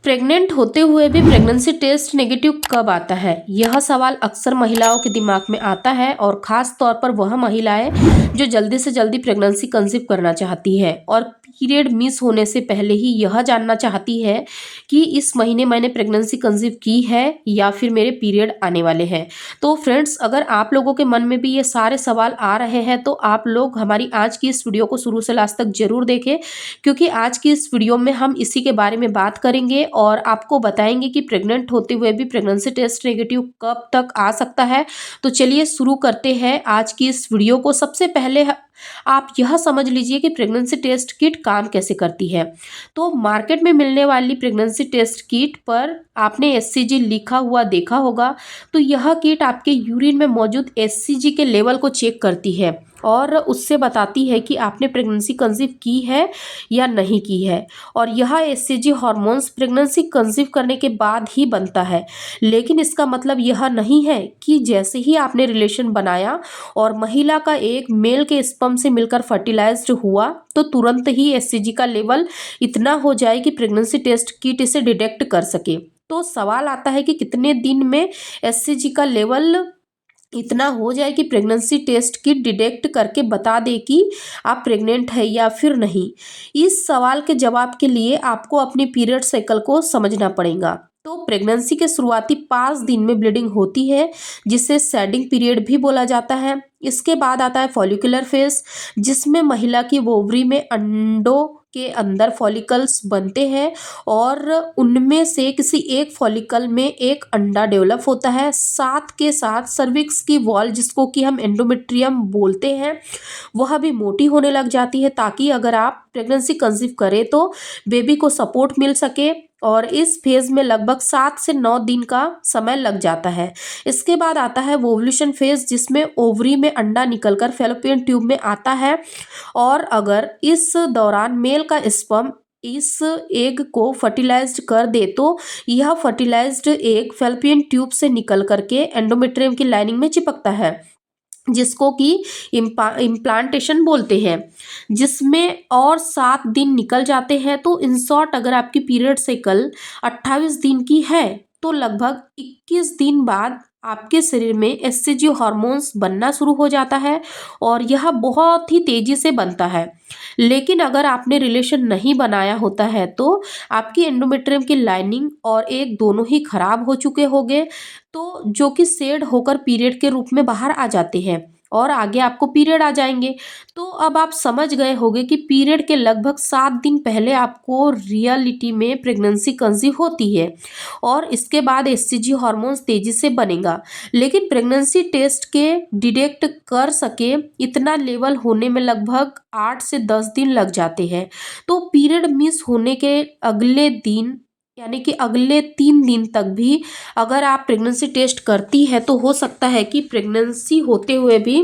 Pregnant होते हुए भी प्रेगनेंसी टेस्ट नेगेटिव कब आता है? यह सवाल अक्सर महिलाओं के दिमाग में आता है और ख़ास तौर पर वह महिलाएं जो जल्दी से जल्दी प्रेगनेंसी कंसीव करना चाहती है और पीरियड मिस होने से पहले ही यह जानना चाहती है कि इस महीने मैंने प्रेगनेंसी कंसीव की है या फिर मेरे पीरियड आने वाले हैं। तो फ्रेंड्स, अगर आप लोगों के मन में भी ये सारे सवाल आ रहे हैं तो आप लोग हमारी आज की इस वीडियो को शुरू से लास्ट तक ज़रूर देखें, क्योंकि आज की इस वीडियो में हम इसी के बारे में बात करेंगे और आपको बताएंगे कि प्रेग्नेंट होते हुए भी प्रेगनेंसी टेस्ट नेगेटिव कब तक आ सकता है। तो चलिए शुरू करते हैं आज की इस वीडियो को। सबसे पहले आप यह समझ लीजिए कि प्रेगनेंसी टेस्ट किट काम कैसे करती है। तो मार्केट में मिलने वाली प्रेगनेंसी टेस्ट किट पर आपने एससीजी लिखा हुआ देखा होगा। तो यह किट आपके यूरिन में मौजूद एससीजी के लेवल को चेक करती है और उससे बताती है कि आपने प्रेगनेंसी कंसीव की है या नहीं की है। और यह एससीजी हार्मोन्स प्रेगनेंसी कंसीव करने के बाद ही बनता है, लेकिन इसका मतलब यह नहीं है कि जैसे ही आपने रिलेशन बनाया और महिला का एक मेल के स्पर्म से मिलकर फर्टिलाइज्ड हुआ तो तुरंत ही एससीजी का लेवल इतना हो जाए कि प्रेगनेंसी टेस्ट किट इसे डिटेक्ट कर सके। तो सवाल आता है कि कितने दिन में एससीजी का लेवल इतना हो जाए कि प्रेगनेंसी टेस्ट किट डिटेक्ट करके बता दे कि आप प्रेग्नेंट है या फिर नहीं। इस सवाल के जवाब के लिए आपको अपनी पीरियड साइकिल को समझना पड़ेगा। तो प्रेगनेंसी के शुरुआती 5 दिन में ब्लीडिंग होती है, जिसे सैडिंग पीरियड भी बोला जाता है। इसके बाद आता है फॉलिकुलर फेज, जिसमें महिला की ओवरी में अंडों के अंदर फॉलिकल्स बनते हैं और उनमें से किसी एक फॉलिकल में एक अंडा डेवलप होता है। साथ के साथ सर्विक्स की वॉल, जिसको कि हम एंडोमेट्रियम बोलते हैं, वह भी मोटी होने लग जाती है ताकि अगर आप प्रेगनेंसी कंसीव करें तो बेबी को सपोर्ट मिल सके। और इस फेज में लगभग 7 से 9 दिन का समय लग जाता है। इसके बाद आता है ओव्यूलेशन फेज, जिसमें ओवरी में अंडा निकलकर फैलोपियन ट्यूब में आता है और अगर इस दौरान मेल का स्पर्म इस एग को फर्टिलाइज्ड कर दे तो यह फर्टिलाइज्ड एग फैलोपियन ट्यूब से निकल करके एंडोमेट्रियम की लाइनिंग में चिपकता है, जिसको कि इम्प्लांटेशन बोलते हैं, जिसमें और 7 दिन निकल जाते हैं। तो इन शॉर्ट, अगर आपकी पीरियड साइकिल 28 दिन की है तो लगभग 21 दिन बाद आपके शरीर में एससीजी हार्मोन्स बनना शुरू हो जाता है और यह बहुत ही तेजी से बनता है। लेकिन अगर आपने रिलेशन नहीं बनाया होता है तो आपकी एंडोमेट्रियम की लाइनिंग और एग दोनों ही खराब हो चुके होंगे, तो जो कि शेड होकर पीरियड के रूप में बाहर आ जाते हैं और आगे आपको पीरियड आ जाएंगे। तो अब आप समझ गए होंगे कि पीरियड के लगभग 7 दिन पहले आपको रियलिटी में प्रेगनेंसी कंसीव होती है और इसके बाद एससीजी हार्मोन्स तेजी से बनेगा। लेकिन प्रेगनेंसी टेस्ट के डिटेक्ट कर सके इतना लेवल होने में लगभग 8 से 10 दिन लग जाते हैं। तो पीरियड मिस होने के अगले दिन, यानी कि अगले 3 दिन तक भी अगर आप प्रेगनेंसी टेस्ट करती है तो हो सकता है कि प्रेगनेंसी होते हुए भी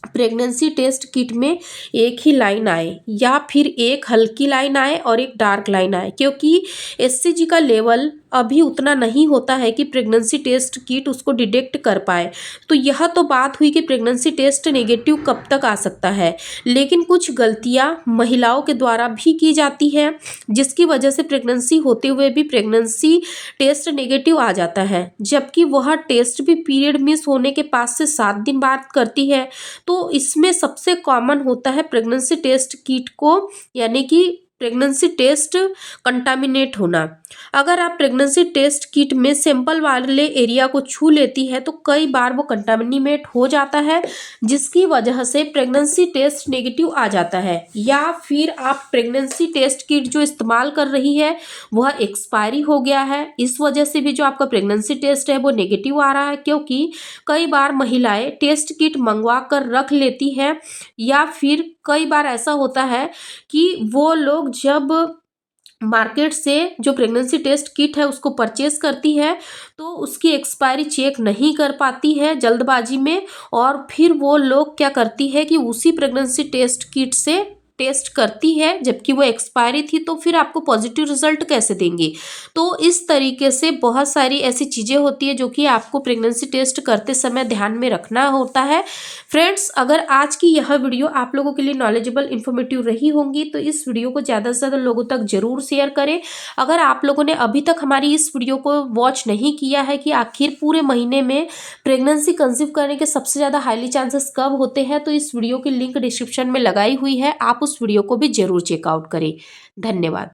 प्रेगनेंसी टेस्ट किट में एक ही लाइन आए या फिर एक हल्की लाइन आए और एक डार्क लाइन आए, क्योंकि एससीजी का लेवल अभी उतना नहीं होता है कि प्रेगनेंसी टेस्ट किट उसको डिटेक्ट कर पाए। तो यह तो बात हुई कि प्रेगनेंसी टेस्ट नेगेटिव कब तक आ सकता है, लेकिन कुछ गलतियां महिलाओं के द्वारा भी की जाती है जिसकी वजह से प्रेगनेंसी होते हुए भी प्रेगनेंसी टेस्ट नेगेटिव आ जाता है, जबकि वह टेस्ट भी पीरियड मिस होने के 5 से 7 दिन बाद करती है। तो इसमें सबसे कॉमन होता है प्रेगनेंसी टेस्ट किट को, यानी कि प्रेगनेंसी टेस्ट कंटामिनेट होना। अगर आप प्रेगनेंसी टेस्ट किट में सैंपल वाले एरिया को छू लेती है तो कई बार वो कंटामिनेट हो जाता है, जिसकी वजह से प्रेगनेंसी टेस्ट नेगेटिव आ जाता है। या फिर आप प्रेगनेंसी टेस्ट किट जो इस्तेमाल कर रही है वह एक्सपायरी हो गया है, इस वजह से भी जो आपका प्रेगनेंसी टेस्ट है वो नेगेटिव आ रहा है, क्योंकि कई बार महिलाएं टेस्ट किट मंगवा कर रख लेती है या फिर कई बार ऐसा होता है कि वो लोग जब मार्केट से जो प्रेगनेंसी टेस्ट किट है उसको परचेज करती है तो उसकी एक्सपायरी चेक नहीं कर पाती है जल्दबाजी में, और फिर वो लोग क्या करती है कि उसी प्रेगनेंसी टेस्ट किट से टेस्ट करती है जबकि वो एक्सपायरी थी, तो फिर आपको पॉजिटिव रिजल्ट कैसे देंगी। तो इस तरीके से बहुत सारी ऐसी चीज़ें होती है जो कि आपको प्रेगनेंसी टेस्ट करते समय ध्यान में रखना होता है। फ्रेंड्स, अगर आज की यह वीडियो आप लोगों के लिए नॉलेजेबल इन्फॉर्मेटिव रही होंगी तो इस वीडियो को ज़्यादा से ज़्यादा लोगों तक जरूर शेयर करें। अगर आप लोगों ने अभी तक हमारी इस वीडियो को वॉच नहीं किया है कि आखिर पूरे महीने में प्रेगनेंसी कंसीव करने के सबसे ज़्यादा हाईली चांसेस कब होते हैं, तो इस वीडियो की लिंक डिस्क्रिप्शन में लगाई हुई है, आप उस वीडियो को भी जरूर चेकआउट करें। धन्यवाद।